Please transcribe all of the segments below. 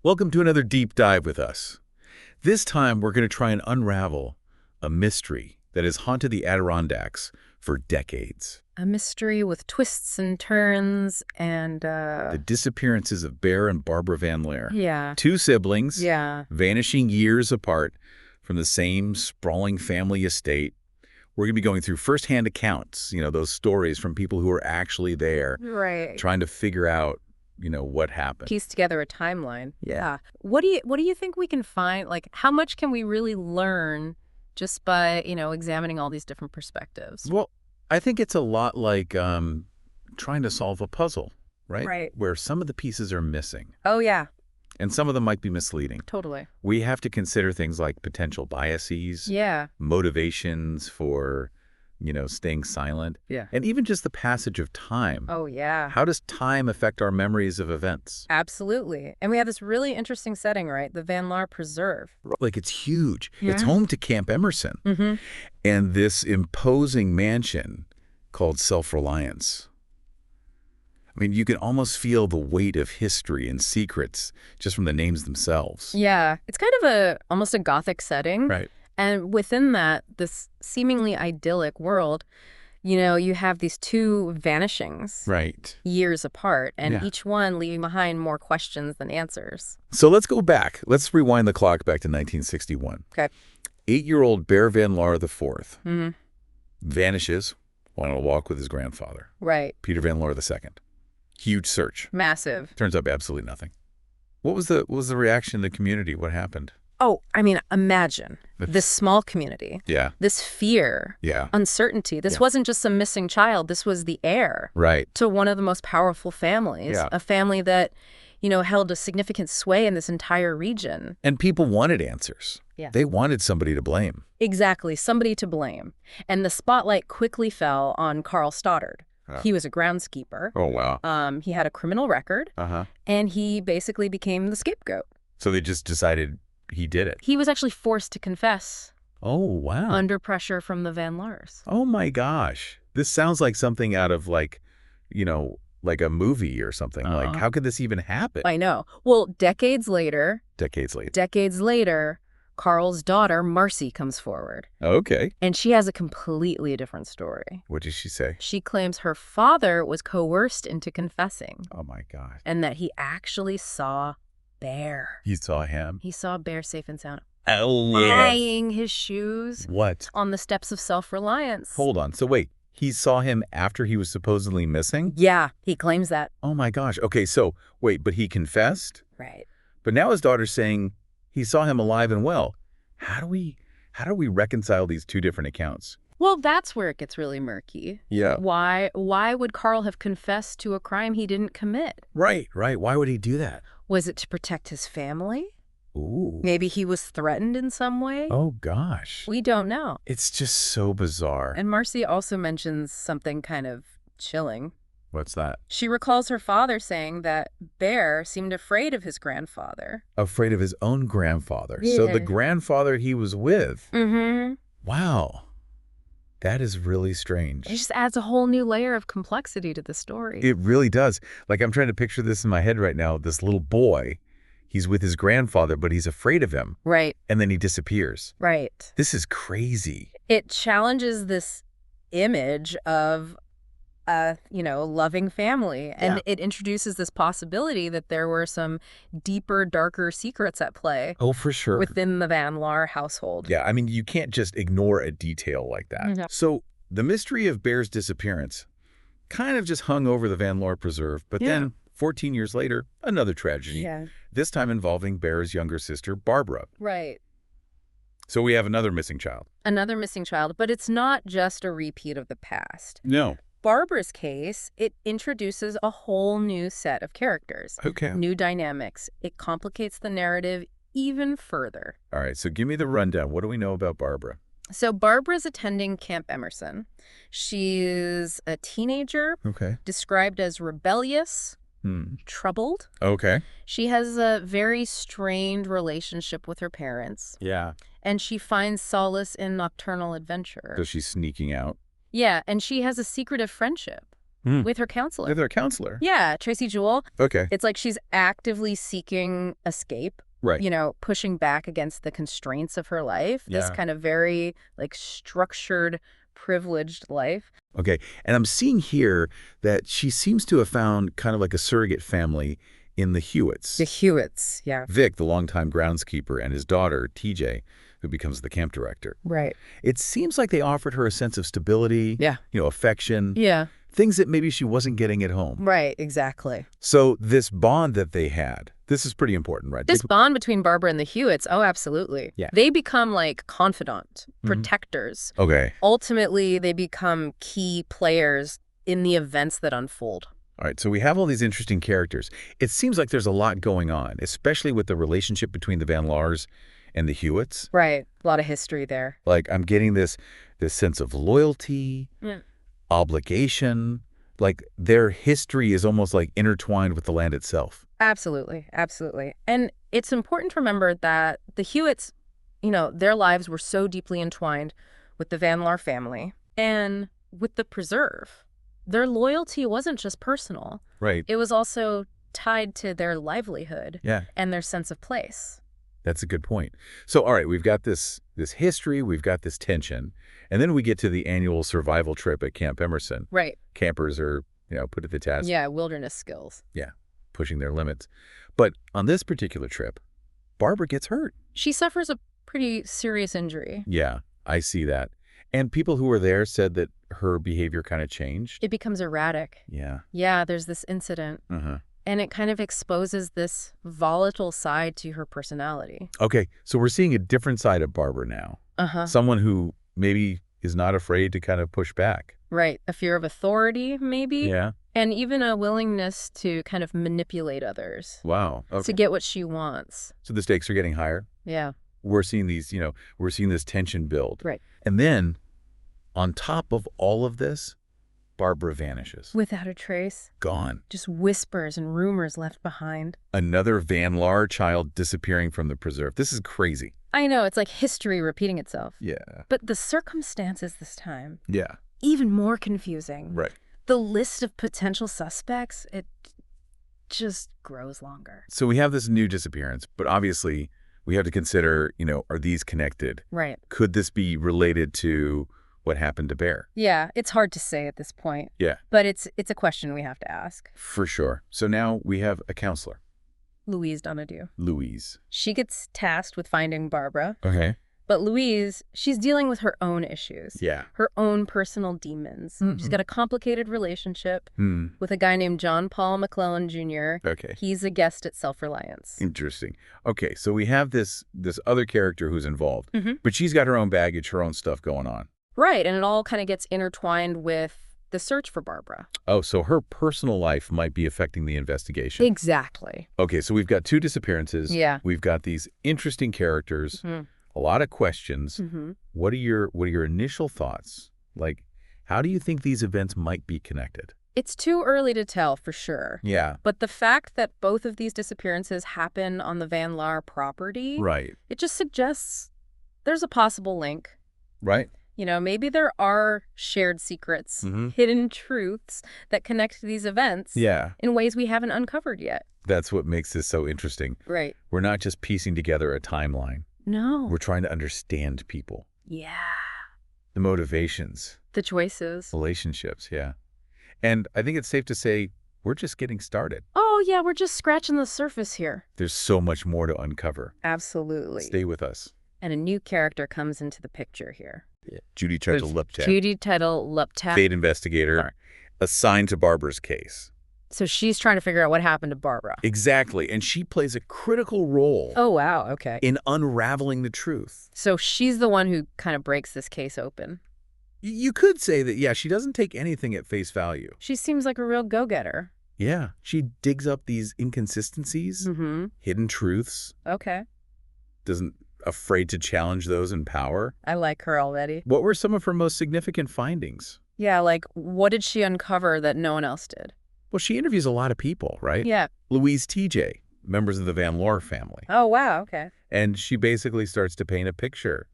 Welcome to another deep dive with us. This time, we're going to try and unravel a mystery that has haunted the Adirondacks for decades. A mystery with twists and turns and, The disappearances of Bear and Barbara Van Laar. Yeah. Two siblings, Yeah. vanishing years apart from the same sprawling family estate. We're going to be going through firsthand accounts, those stories from people who were actually there, Right. trying to figure out, what happened. Piece together a timeline. Yeah. What do you think we can find? Like, how much can we really learn just by, examining all these different perspectives? Well, I think it's a lot like trying to solve a puzzle, right? Right. Where some of the pieces are missing, Oh, yeah. and some of them might be misleading. Totally. We have to consider things like potential biases, Yeah. motivations for, staying silent, Yeah. and even just the passage of time. Oh, yeah. How does time affect our memories of events? Absolutely. And we have this really interesting setting, right? The Laar Preserve. Like, it's huge. It's Yeah. home to Camp Emerson. Mm-hmm. And this imposing mansion called Self-Reliance. I mean, you can almost feel the weight of history and secrets just from the names themselves. Yeah. It's kind of almost a Gothic setting. Right. And within that, this seemingly idyllic world, you have these two vanishings Right. years apart, and Yeah. each one leaving behind more questions than answers. So let's go back. Let's rewind the clock back to 1961. Okay. 8-year-old Bear Van Laar IV Mm-hmm. vanishes while on a walk with his grandfather, Right. Peter Van Laar II. Huge search. Massive. Turns up absolutely nothing. What was the reaction in the community? What happened? Oh, I mean, imagine this small community, Yeah. this fear, Yeah. uncertainty. This Yeah. wasn't just a missing child. This was the heir Right. to one of the most powerful families, Yeah. a family that, held a significant sway in this entire region. And people wanted answers. Yeah. They wanted somebody to blame. Exactly, somebody to blame. And the spotlight quickly fell on Carl Stoddard. Yeah. He was a groundskeeper. Oh, wow. He had a criminal record, Uh-huh. and he basically became the scapegoat. So they just decided he did it. He was actually forced to confess Oh, wow. under pressure from the Van Laars. Oh, my gosh. This sounds like something out of like a movie or something. Like, how could this even happen? I know. Well, decades later, Decades later. Carl's daughter, Marcy, comes forward. Okay. And she has a completely different story. What did she say? She claims her father was coerced into confessing Oh, my God. and that he actually saw Bear. You saw him? He saw Bear safe and sound, Oh, tying his shoes What? on the steps of Self-Reliance. Hold on. So wait, he saw him after he was supposedly missing? Yeah, he claims that. Oh, my gosh. Okay, so wait, but he confessed? Right. But now his daughter's saying he saw him alive and well. How do we reconcile these two different accounts? Well, that's where it gets really murky. Yeah. Why would Carl have confessed to a crime he didn't commit? Right. Why would he do that? Was it to protect his family? Ooh. Maybe he was threatened in some way? Oh, gosh. We don't know. It's just so bizarre. And Marcy also mentions something kind of chilling. What's that? She recalls her father saying that Bear seemed afraid of his grandfather. Afraid of his own grandfather. So Yeah. the grandfather he was with. Mm-hmm. Wow. That is really strange. It just adds a whole new layer of complexity to the story. It really does. Like, I'm trying to picture this in my head right now. This little boy, he's with his grandfather, but he's afraid of him. Right, And then he disappears. right. This is crazy. It challenges this image of a, loving family. And Yeah. it introduces this possibility that there were some deeper, darker secrets at play Oh, for sure. within the Van Laar household. Yeah, I mean, you can't just ignore a detail like that. Yeah. So the mystery of Bear's disappearance kind of just hung over the Van Laar Preserve. But then 14 years later, another tragedy, Yeah. this time involving Bear's younger sister, Barbara. Right. So we have another missing child. Another missing child, but it's not just a repeat of the past. No. Barbara's case, it introduces a whole new set of characters, Okay. new dynamics. It complicates the narrative even further. All right, so give me the rundown. What do we know about Barbara? So Barbara's attending Camp Emerson. She's a teenager, Okay. described as rebellious, troubled. Okay. She has a very strained relationship with her parents, Yeah. and she finds solace in nocturnal adventure. So she's sneaking out. Yeah, and she has a secretive friendship with her counselor. With her counselor? Yeah, Tracy Jewell. Okay. It's like she's actively seeking escape. Right. Pushing back against the constraints of her life. This Yeah. kind of very, structured, privileged life. Okay. And I'm seeing here that she seems to have found kind of like a surrogate family in the Hewitts. The Hewitts, yeah. Vic, the longtime groundskeeper, and his daughter, TJ, who becomes the camp director. Right. It seems like they offered her a sense of stability, Yeah. Affection, Yeah. things that maybe she wasn't getting at home. Right, exactly. So this bond that they had, this is pretty important, right? This bond between Barbara and the Hewitts, oh, absolutely. Yeah. They become like confidant, protectors. Okay. Ultimately, they become key players in the events that unfold. All right, so we have all these interesting characters. It seems like there's a lot going on, especially with the relationship between the Van Laars and the Hewitts. Right, a lot of history there. Like, I'm getting this sense of loyalty, obligation, like their history is almost like intertwined with the land itself. Absolutely, absolutely. And it's important to remember that the Hewitts, their lives were so deeply entwined with the Van Laar family and with the preserve. Their loyalty wasn't just personal. Right. It was also tied to their livelihood and their sense of place. That's a good point. So, all right, we've got this history, we've got this tension, and then we get to the annual survival trip at Camp Emerson. Right. Campers are, put to the task. Yeah, wilderness skills. Yeah, pushing their limits. But on this particular trip, Barbara gets hurt. She suffers a pretty serious injury. Yeah, I see that. And people who were there said that her behavior kind of changed. It becomes erratic. Yeah. Yeah, there's this incident. And it kind of exposes this volatile side to her personality. Okay, so we're seeing a different side of Barbara now. Someone who maybe is not afraid to kind of push back. Right. A fear of authority, maybe. Yeah. And even a willingness to kind of manipulate others. Wow. Okay. To get what she wants. So the stakes are getting higher. Yeah. We're seeing these, we're seeing this tension build. Right. And then, on top of all of this, Barbara vanishes. Without a trace. Gone. Just whispers and rumors left behind. Another Van Laar child disappearing from the preserve. This is crazy. I know, it's like history repeating itself. Yeah. But the circumstances this time, Yeah. even more confusing. Right. The list of potential suspects, it just grows longer. So we have this new disappearance, but obviously we have to consider, are these connected? Right. Could this be related to what happened to Bear? Yeah, it's hard to say at this point. Yeah. But it's a question we have to ask. For sure. So now we have a counselor. Louise Donadieu. Louise. She gets tasked with finding Barbara. Okay. But Louise, she's dealing with her own issues. Yeah. Her own personal demons. She's got a complicated relationship with a guy named John Paul McClellan Jr. Okay. He's a guest at Self-Reliance. Interesting. Okay, so we have this other character who's involved, but she's got her own baggage, her own stuff going on. Right, and it all kind of gets intertwined with the search for Barbara. Oh, so her personal life might be affecting the investigation. Exactly. Okay, so we've got two disappearances. Yeah. We've got these interesting characters, a lot of questions. What are your initial thoughts? Like, how do you think these events might be connected? It's too early to tell for sure. Yeah. But the fact that both of these disappearances happen on the Van Laar property, Right. it just suggests there's a possible link. Right. Maybe there are shared secrets, hidden truths that connect to these events in ways we haven't uncovered yet. That's what makes this so interesting. Right. We're not just piecing together a timeline. No. We're trying to understand people. Yeah. The motivations. The choices. Relationships, yeah. And I think it's safe to say we're just getting started. Oh, yeah, we're just scratching the surface here. There's so much more to uncover. Absolutely. Stay with us. And a new character comes into the picture here. Yeah. Judy Tuttle-Luptak. Judy Tuttle-Luptak. State investigator assigned to Barbara's case. So she's trying to figure out what happened to Barbara. Exactly. And she plays a critical role Oh, wow. Okay. in unraveling the truth. So she's the one who kind of breaks this case open. You could say that, yeah, she doesn't take anything at face value. She seems like a real go-getter. Yeah. She digs up these inconsistencies, hidden truths. Okay. Doesn't afraid to challenge those in power. I like her already. What were some of her most significant findings? Yeah, like what did she uncover that no one else did? Well, she interviews a lot of people, right? Yeah. Louise TJ, members of the Van Laar family. Oh, wow. Okay. And she basically starts to paint a picture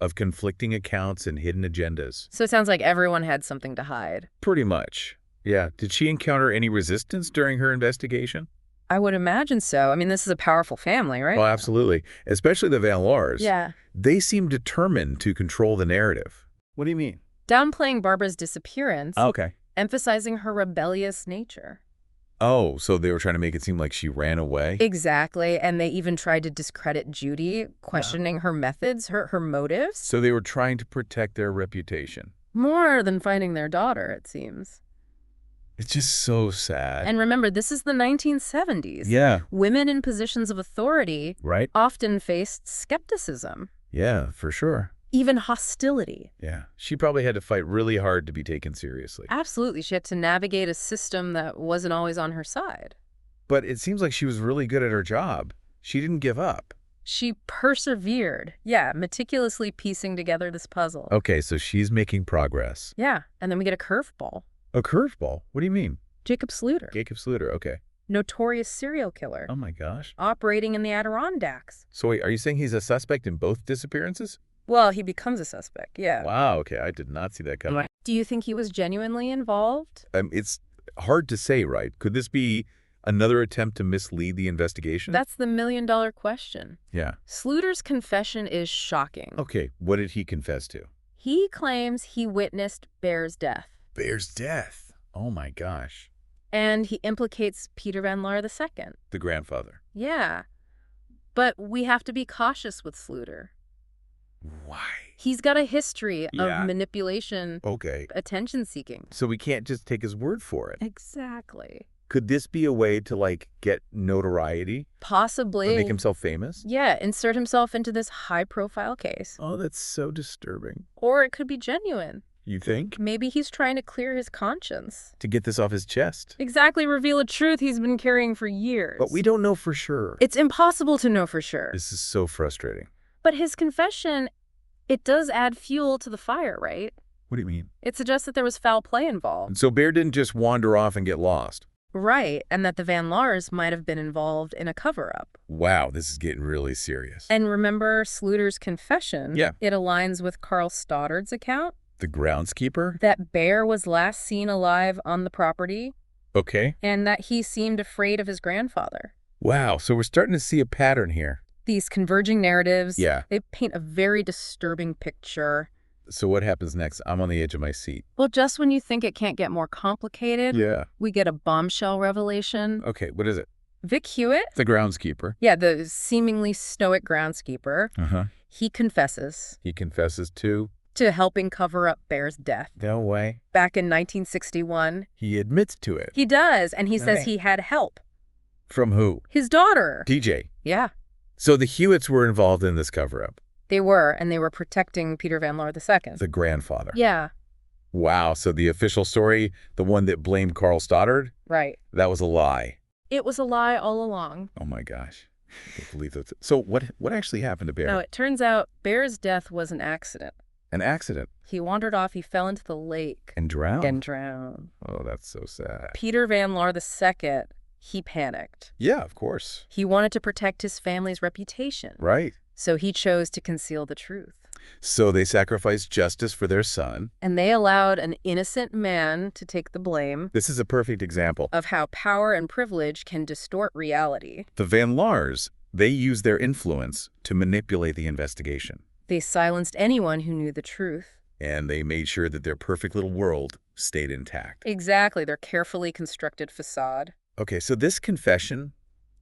of conflicting accounts and hidden agendas. So it sounds like everyone had something to hide. Pretty much. Yeah. Did she encounter any resistance during her investigation? I would imagine so. I mean, this is a powerful family, right? Oh, absolutely. Especially the Van Laars. Yeah. They seem determined to control the narrative. What do you mean? Downplaying Barbara's disappearance, Okay. emphasizing her rebellious nature. Oh, so they were trying to make it seem like she ran away? Exactly. And they even tried to discredit Judy, questioning her methods, her motives. So they were trying to protect their reputation. More than finding their daughter, it seems. It's just so sad. And remember, this is the 1970s. Yeah. Women in positions of authority Right? often faced skepticism, Yeah, for sure. even hostility. Yeah. She probably had to fight really hard to be taken seriously. Absolutely. She had to navigate a system that wasn't always on her side. But it seems like she was really good at her job. She didn't give up. She persevered. Yeah, meticulously piecing together this puzzle. Okay, so she's making progress. Yeah, and then we get a curveball. A curveball? What do you mean? Jacob Sluter, Jacob Sluter, okay. notorious serial killer, Oh my gosh. operating in the Adirondacks. So wait, are you saying he's a suspect in both disappearances? Well, he becomes a suspect, yeah. Wow, okay, I did not see that coming. Do you think he was genuinely involved? It's hard to say, right? Could this be another attempt to mislead the investigation? That's the million-dollar question. Yeah. Sluter's confession is shocking. Okay, what did he confess to? He claims he witnessed Bear's death. Bear's death. Oh my gosh. And he implicates Peter Van Laar II. The grandfather. Yeah. But we have to be cautious with Sluter. Why? He's got a history Yeah. of manipulation, Okay. attention-seeking. So we can't just take his word for it. Exactly. Could this be a way to, like, get notoriety? Possibly. Or make himself famous? Yeah, insert himself into this high-profile case. Oh, that's so disturbing. Or it could be genuine. You think? Maybe he's trying to clear his conscience. To get this off his chest. Exactly, reveal a truth he's been carrying for years. But we don't know for sure. It's impossible to know for sure. This is so frustrating. But his confession, it does add fuel to the fire, right? What do you mean? It suggests that there was foul play involved. And so Bear didn't just wander off and get lost. Right, and that the Van Laars might have been involved in a cover-up. Wow, this is getting really serious. And remember Sluter's confession? Yeah. It aligns with Carl Stoddard's account The groundskeeper? that Bear was last seen alive on the property Okay. and that he seemed afraid of his grandfather. Wow, so we're starting to see a pattern here. These converging narratives, Yeah. they paint a very disturbing picture. So what happens next? I'm on the edge of my seat. Well, just when you think it can't get more complicated, Yeah. we get a bombshell revelation. Okay, what is it? Vic Hewitt, The groundskeeper. yeah, the seemingly stoic groundskeeper, Uh-huh. he confesses He confesses to? to helping cover up Bear's death. No way. Back in 1961, He admits to it. he does, and he says Okay. he had help. From who? His daughter. DJ. Yeah, So the Hewitts were involved in this cover-up. they were, and they were protecting Peter Van Laar II. The grandfather. Yeah, Wow, so the official story, the one that blamed Carl Stoddard, right. that was a lie. It was a lie all along. Oh my gosh. I can't believe that. So what actually happened to Bear? No, it turns out Bear's death was an accident. An accident. He wandered off, he fell into the lake. And drowned? And drowned. Oh, that's so sad. Peter Van Laar II, he panicked. Yeah, of course. He wanted to protect his family's reputation. Right. So he chose to conceal the truth. So they sacrificed justice for their son. And they allowed an innocent man to take the blame This is a perfect example. of how power and privilege can distort reality. The Van Laars, they used their influence to manipulate the investigation. They silenced anyone who knew the truth. And they made sure that their perfect little world stayed intact. Exactly, their carefully constructed facade. Okay, so this confession,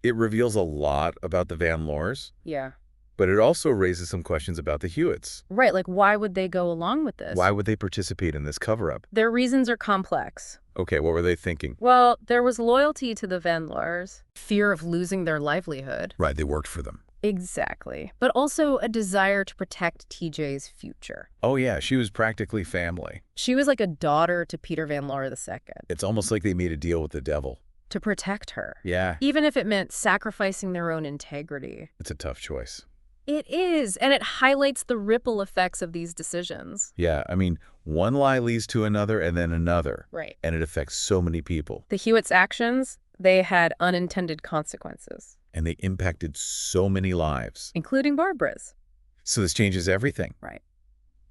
it reveals a lot about the Van Laars, Yeah. but it also raises some questions about the Hewitts. Right, like why would they go along with this? Why would they participate in this cover-up? Their reasons are complex. Okay, what were they thinking? Well, there was loyalty to the Van Laars, fear of losing their livelihood. Right, they worked for them. Exactly. But also a desire to protect TJ's future. Oh yeah, she was practically family. She was like a daughter to Peter Van Laar II. It's almost like they made a deal with the devil. To protect her. Yeah, Even if it meant sacrificing their own integrity. it's a tough choice. It is, and it highlights the ripple effects of these decisions. Yeah, I mean, one lie leads to another and then another. Right. And it affects so many people. The Hewitts' actions, they had unintended consequences. And they impacted so many lives. Including Barbara's. So this changes everything. Right.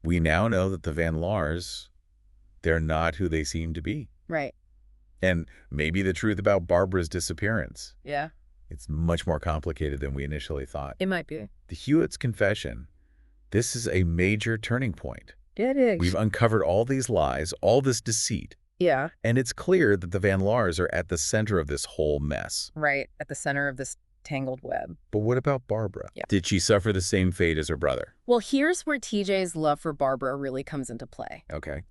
We now know that the Van Laars, they're not who they seem to be. Right. And maybe the truth about Barbara's disappearance. Yeah. It's much more complicated than we initially thought. It might be. The Hewitts' confession, this is a major turning point. It is. We've uncovered all these lies, all this deceit. Yeah. And it's clear that the Van Laars are at the center of this whole mess. Right. At the center of this tangled web. But what about Barbara? Yeah. Did she suffer the same fate as her brother? Well, here's where TJ's love for Barbara really comes into play. Okay.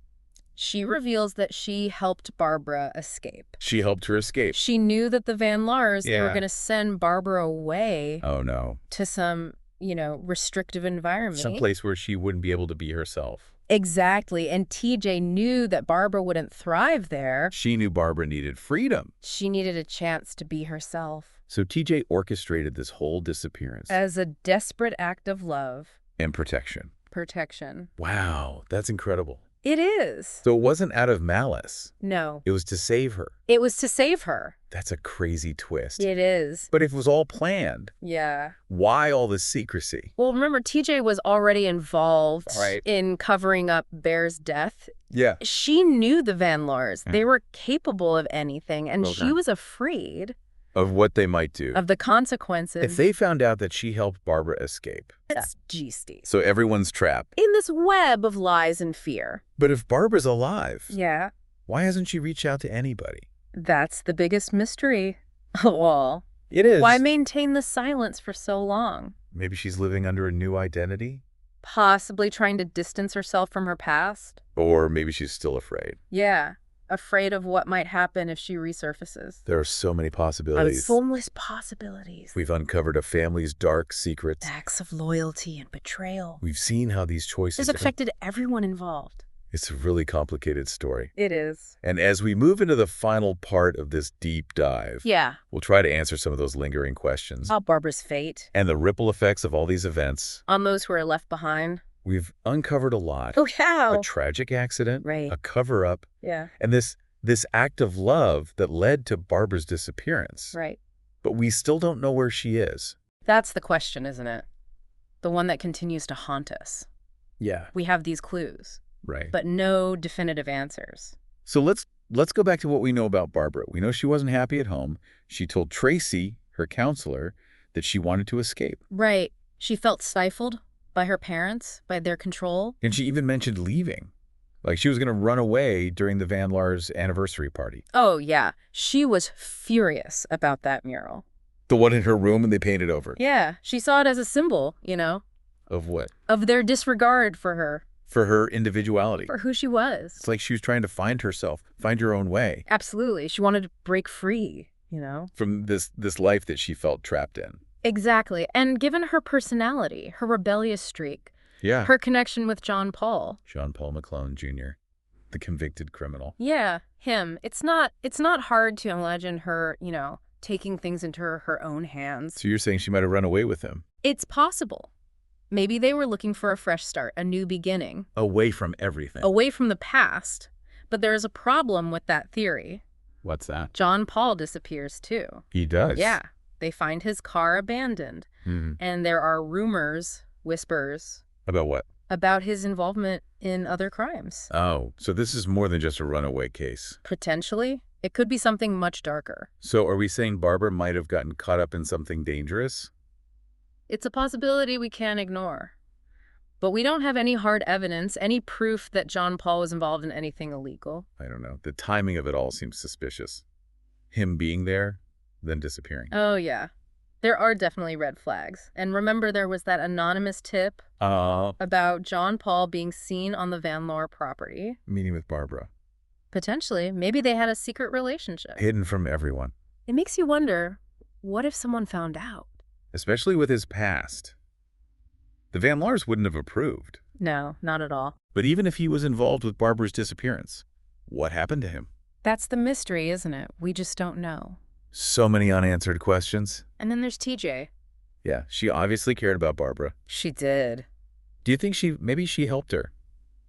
She reveals that she helped Barbara escape. She helped her escape. She knew that the Van Laars were Yeah. going to send Barbara away Oh, no. to some, restrictive environment. Some place where she wouldn't be able to be herself. Exactly. And TJ knew that Barbara wouldn't thrive there. She knew Barbara needed freedom. She needed a chance to be herself. So TJ orchestrated this whole disappearance. As a desperate act of love. And protection. Protection. Wow, that's incredible. It is. So it wasn't out of malice. No. It was to save her. It was to save her. That's a crazy twist. It is. But if it was all planned, Yeah. why all this secrecy? Well, remember, TJ was already involved Right. in covering up Bear's death. Yeah. She knew the Van Laars. They were capable of anything, and Okay. she was afraid Of what they might do. of the consequences. If they found out that she helped Barbara escape. It's Steve. So everyone's trapped. In this web of lies and fear. But if Barbara's alive, Yeah. why hasn't she reached out to anybody? That's the biggest mystery of all. It is. Why maintain the silence for so long? Maybe she's living under a new identity? Possibly trying to distance herself from her past? Or maybe she's still afraid. Yeah. Afraid of what might happen if she resurfaces. There are so many possibilities. Endless possibilities. We've uncovered a family's dark secrets. Acts of loyalty and betrayal. We've seen how these choices This affected everyone involved. It's a really complicated story. It is. And as we move into the final part of this deep dive, Yeah. we'll try to answer some of those lingering questions. About Barbara's fate. And the ripple effects of all these events. On those who are left behind. We've uncovered a lot. Oh, yeah. A tragic accident, Right. a cover-up, Yeah. and this act of love that led to Barbara's disappearance. Right. But we still don't know where she is. That's the question, isn't it? The one that continues to haunt us. Yeah. We have these clues, Right. but no definitive answers. So let's go back to what we know about Barbara. We know she wasn't happy at home. She told Tracy, her counselor, that she wanted to escape. Right. She felt stifled by her parents, by their control. And she even mentioned leaving. Like she was going to run away during the Van Laar's anniversary party. Oh, yeah. She was furious about that mural. The one in her room and they painted over. Yeah. She saw it as a symbol, Of what? of their disregard for her, For her individuality. for who she was. It's like she was trying to find herself, find her own way Absolutely. She wanted to break free, from this life that she felt trapped in. Exactly. And given her personality, her rebellious streak, Yeah. her connection with John Paul. John Paul McClone Jr., the convicted criminal. Yeah, him. It's not hard to imagine her, taking things into her own hands. So you're saying she might have run away with him? It's possible. Maybe they were looking for a fresh start, a new beginning, Away from everything. away from the past. But there is a problem with that theory. What's that? John Paul disappears too. He does. Yeah. They find his car abandoned. Mhm. And there are rumors, whispers, About what? about his involvement in other crimes. Oh, so this is more than just a runaway case. Potentially, it could be something much darker. So are we saying Barbara might have gotten caught up in something dangerous? It's a possibility we can't ignore. But we don't have any hard evidence, any proof that John Paul was involved in anything illegal. I don't know. The timing of it all seems suspicious. Him being there, then disappearing. Oh, yeah. There are definitely red flags. And remember, there was that anonymous tip about John Paul being seen on the Van Laar property. Meeting with Barbara. Potentially, maybe they had a secret relationship. Hidden from everyone. It makes you wonder, what if someone found out? Especially with his past. The Van Laars wouldn't have approved. No, not at all. But even if he was involved with Barbara's disappearance, what happened to him? That's the mystery, isn't it? We just don't know. So many unanswered questions. And then there's TJ. Yeah, she obviously cared about Barbara. She did. Do you think maybe she helped her?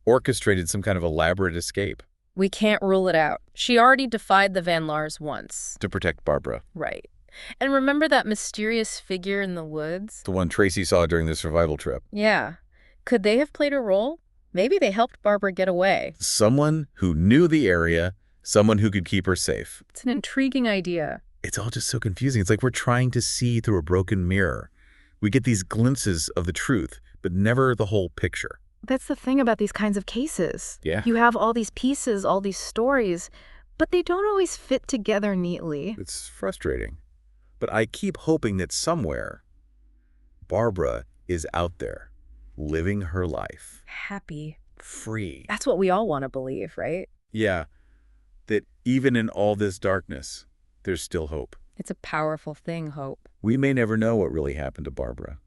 Orchestrated some kind of elaborate escape? We can't rule it out. She already defied the Van Laars once. To protect Barbara. Right. And remember that mysterious figure in the woods? The one Tracy saw during the survival trip. Yeah. Could they have played a role? Maybe they helped Barbara get away. Someone who knew the area, Someone who could keep her safe. It's an intriguing idea. It's all just so confusing. It's like we're trying to see through a broken mirror. We get these glimpses of the truth, but never the whole picture. That's the thing about these kinds of cases. Yeah. You have all these pieces, all these stories, but they don't always fit together neatly. It's frustrating. But I keep hoping that somewhere, Barbara is out there, living her life. Happy. Free. That's what we all want to believe, right? Yeah. That even in all this darkness, there's still hope. It's a powerful thing, hope. We may never know what really happened to Barbara,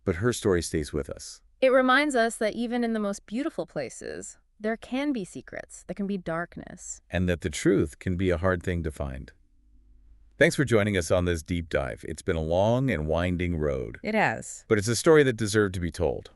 but her story stays with us. It reminds us that even in the most beautiful places, there can be secrets, there can be darkness. And that the truth can be a hard thing to find. Thanks for joining us on this deep dive. It's been a long and winding road. It has. But it's a story that deserved to be told.